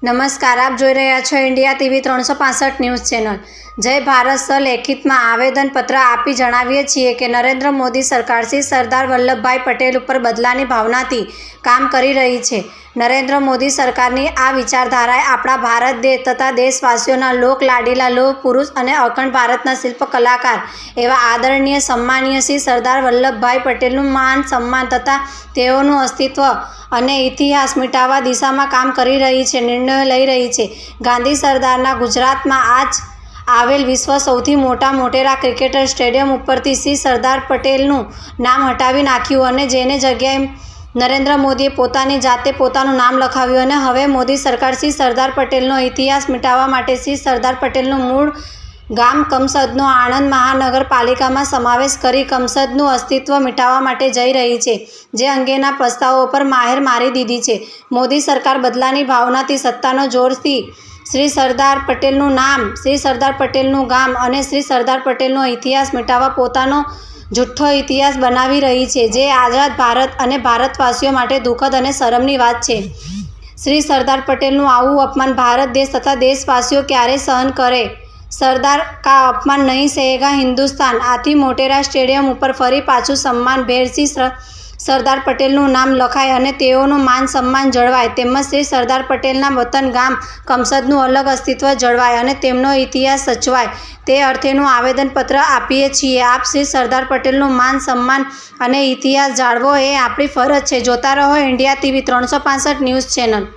નમસ્કાર, આપ જોઈ રહ્યા છો ઇન્ડિયા ટીવી 365 ન્યૂઝ ચેનલ। જય ભારત સર લેખિતમાં આવેદનપત્ર આપી જણાવીએ છીએ કે નરેન્દ્ર મોદી સરકાર શ્રી સરદાર વલ્લભભાઈ પટેલ ઉપર બદલાની ભાવનાથી કામ કરી રહી છે। નરેન્દ્ર મોદી સરકારની આ વિચારધારાએ આપણા ભારત દેશ તથા દેશવાસીઓના લોક લાડીલા લોહ પુરુષ અને અખંડ ભારતના શિલ્પ કલાકાર એવા આદરણીય સન્માનીય શ્રી સરદાર વલ્લભભાઈ પટેલનું માન સન્માન તથા તેઓનું અસ્તિત્વ અને ઇતિહાસ મિટાવવા દિશામાં કામ કરી રહી છે, નિર્ણયો લઈ રહી છે। ગાંધી સરદારના ગુજરાતમાં આજ આવેલ વિશ્વ સૌથી મોટા મોટેરા ક્રિકેટ સ્ટેડિયમ ઉપરથી શ્રી સરદાર પટેલનું નામ હટાવી નાખ્યું અને જેને જગ્યાએ નરેન્દ્ર મોદીએ પોતાની જાતે પોતાનું નામ લખાવ્યું અને હવે મોદી સરકાર શ્રી સરદાર પટેલનો ઇતિહાસ મિટાવવા માટે શ્રી સરદાર પટેલનું મૂળ ગામ કમસદનો આણંદ મહાનગરપાલિકામાં સમાવેશ કરી કમસદનું અસ્તિત્વ મિટાવવા માટે જઈ રહી છે, જે અંગેના પ્રસ્તાવો પર માહેર મારી દીધી છે। મોદી સરકાર બદલાની ભાવનાથી સત્તાનો જોરથી શ્રી સરદાર પટેલનું નામ, શ્રી સરદાર પટેલનું ગામ અને શ્રી સરદાર પટેલનો ઇતિહાસ મિટાવવા પોતાનો જૂઠ્ઠો ઇતિહાસ બનાવી રહી છે, જે આઝાદ ભારત અને ભારતવાસીઓ માટે દુઃખદ અને શરમની વાત છે। શ્રી સરદાર પટેલનું આવું અપમાન ભારત દેશ તથા દેશવાસીઓ ક્યારેય સહન કરે। सरदार का अपमान नहीं सहेगा हिंदुस्तान। आथी मोटेरा स्टेडियम पर फरी पाछू सम्मान भेर श्री सरदार पटेलનું નામ લખાય અને તેઓનું માન સન્માન જળવાય તેમજ શ્રી સરદાર પટેલના વતન ગામ કમસદનું અલગ અસ્તિત્વ જળવાય અને તેમનો ઇતિહાસ સચવાય તે અર્થેનું આવેદનપત્ર આપીએ છીએ। આપ શ્રી સરદાર પટેલનું માન સન્માન અને ઇતિહાસ જાળવો એ આપણી ફરજ છે। જોતા રહો ઇન્ડિયા ટીવી 365 ન્યૂઝ ચેનલ।